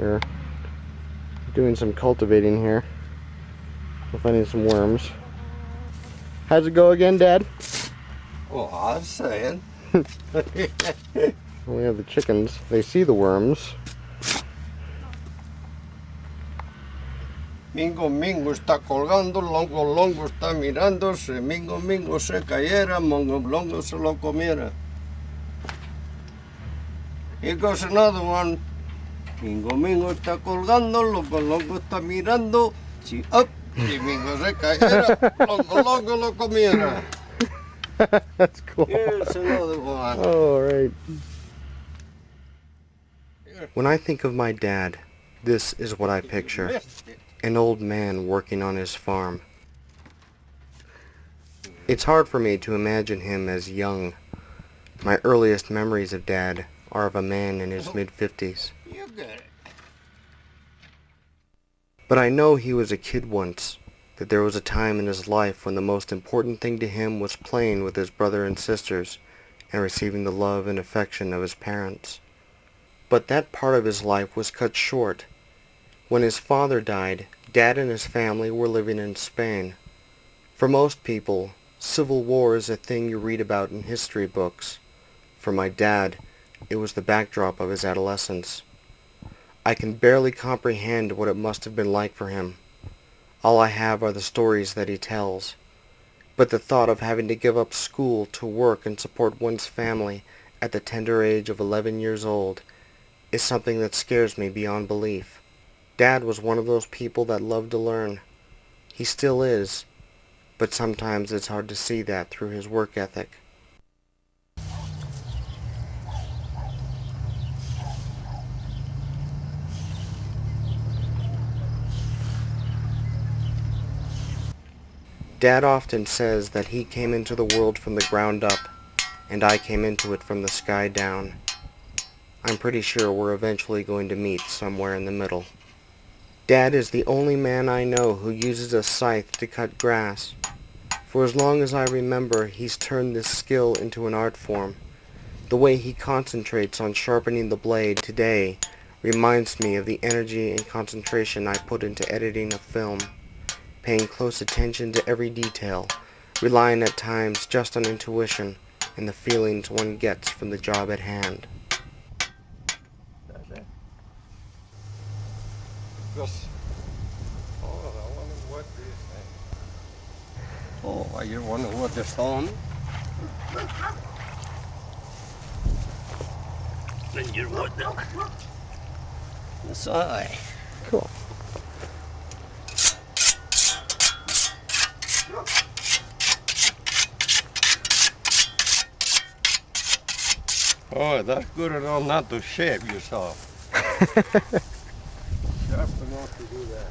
They're doing some cultivating here. We're finding some worms. How's it go again, Dad? Well, I was saying. We have the chickens. They see the worms. Mingo Mingo está colgando, Longo Longo está mirando, si Mingo Mingo se cayera, Mongo Longo se lo comiera. Here goes another one. Mingo Mingo está colgando, Longo Longo está mirando, si up, si Mingo se cayera, Longo Longo lo comiera. That's cool. Here's another one. Oh, right. When I think of my dad, this is what I picture. An old man working on his farm. It's hard for me to imagine him as young. My earliest memories of Dad are of a man in his mid-50s. You get it. But I know he was a kid once, that there was a time in his life when the most important thing to him was playing with his brother and sisters and receiving the love and affection of his parents. But that part of his life was cut short. When his father died, Dad and his family were living in Spain. For most people, civil war is a thing you read about in history books. For my dad, it was the backdrop of his adolescence. I can barely comprehend what it must have been like for him. All I have are the stories that he tells. But the thought of having to give up school to work and support one's family at the tender age of 11 years old is something that scares me beyond belief. Dad was one of those people that loved to learn. He still is, but sometimes it's hard to see that through his work ethic. Dad often says that he came into the world from the ground up, and I came into it from the sky down. I'm pretty sure we're eventually going to meet somewhere in the middle. Dad is the only man I know who uses a scythe to cut grass. For as long as I remember, he's turned this skill into an art form. The way he concentrates on sharpening the blade today reminds me of the energy and concentration I put into editing a film, paying close attention to every detail, relying at times just on intuition and the feelings one gets from the job at hand. Because, I wonder what this thing. Oh, you wonder what the stone? Then you what the side. Cool. Oh, that's good enough not to shave yourself. Sharp enough to do that.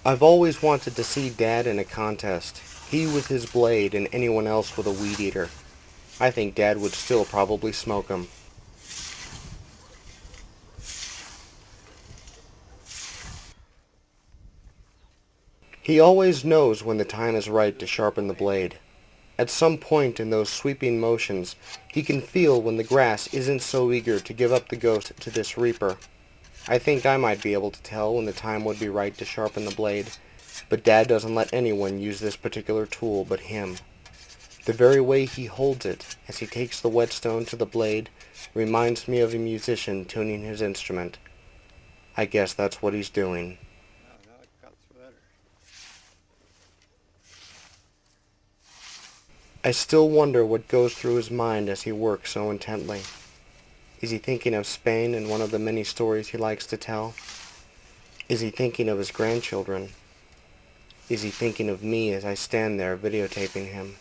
I've always wanted to see Dad in a contest. He with his blade and anyone else with a weed eater. I think Dad would still probably smoke him. He always knows when the time is right to sharpen the blade. At some point in those sweeping motions, he can feel when the grass isn't so eager to give up the ghost to this reaper. I think I might be able to tell when the time would be right to sharpen the blade, but Dad doesn't let anyone use this particular tool but him. The very way he holds it as he takes the whetstone to the blade reminds me of a musician tuning his instrument. I guess that's what he's doing. I still wonder what goes through his mind as he works so intently. Is he thinking of Spain and one of the many stories he likes to tell? Is he thinking of his grandchildren? Is he thinking of me as I stand there videotaping him?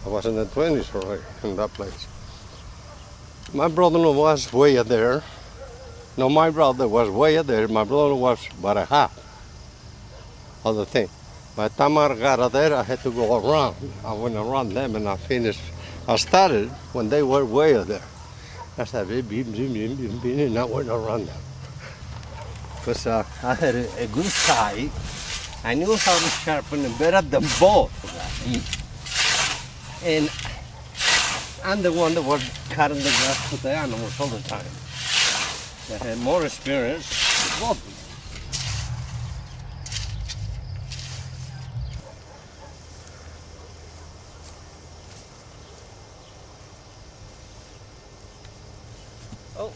I was in the 20s already in that place. My brother was way up there. No, my brother was way up there. My brother was about a half of the thing. By the time I got up there, I had to go around. I went around them and I finished. I started when they were way up there. I started, and I went around them. because I had a good eye. I knew how to sharpen it better than both of them. And I'm the one that was cutting the grass to the animals all the time. I had more experience with both of them. Oh.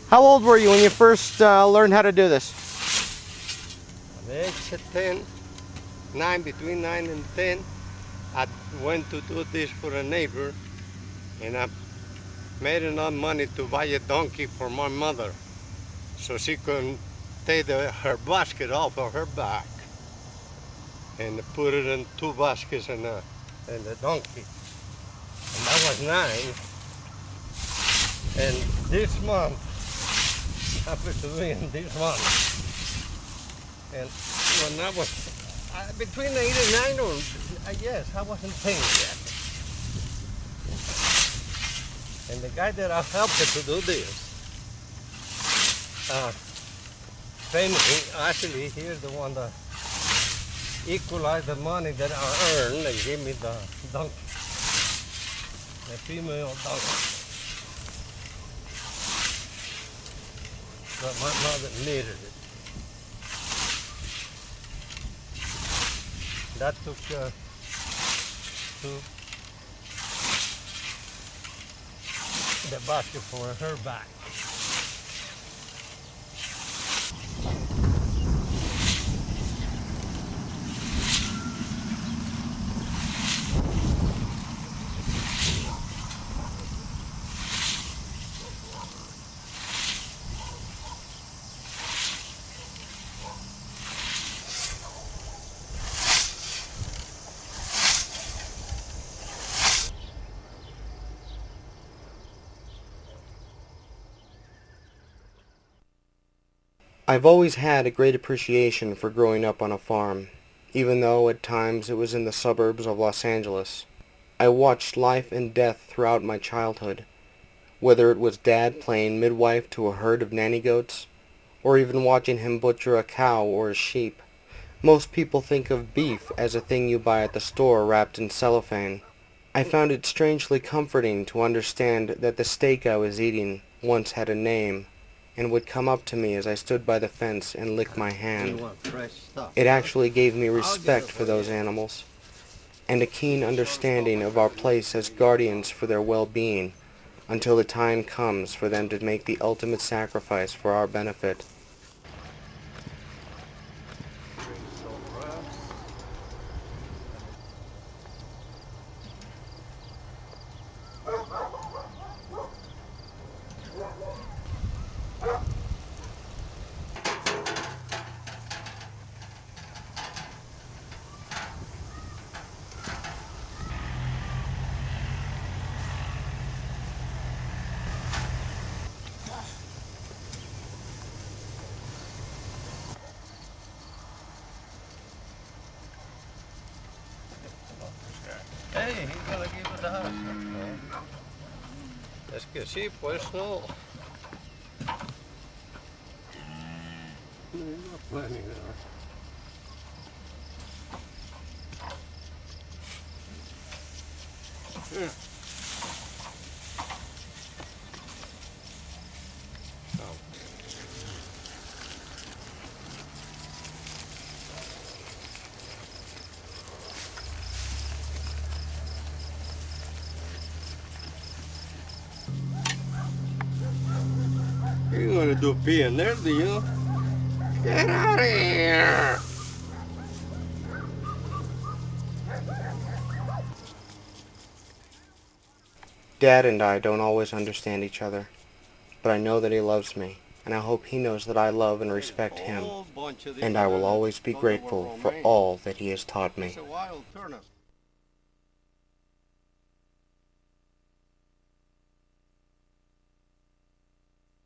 How old were you when you first learned how to do this? At the age of 10, between 9 and 10, I went to do this for a neighbor, and I made enough money to buy a donkey for my mother so she could take her basket off of her back and put it in 2 baskets in the donkey. And that was 9. And this month, happened to be in this month. And when I was between 8 and 9, or I guess I wasn't paying yet. And the guy that I helped to do this, paid me. Actually, he's the one that equalized the money that I earned and gave me the donkey, the female donkey. But my mother needed it. That took the basket for her back. I've always had a great appreciation for growing up on a farm, even though at times it was in the suburbs of Los Angeles. I watched life and death throughout my childhood, whether it was Dad playing midwife to a herd of nanny goats, or even watching him butcher a cow or a sheep. Most people think of beef as a thing you buy at the store wrapped in cellophane. I found it strangely comforting to understand that the steak I was eating once had a name, and would come up to me as I stood by the fence and lick my hand. It actually gave me respect for those animals, and a keen understanding of our place as guardians for their well-being, until the time comes for them to make the ultimate sacrifice for our benefit. Hey, he's gonna give it a hug. Es que sí, pues no. No planning there. Yeah. Oh. You're gonna do pee in there, do you? Get out of here! Dad and I don't always understand each other, but I know that he loves me, and I hope he knows that I love and respect him, and I will always be grateful for all that he has taught me. It's a wild turnip.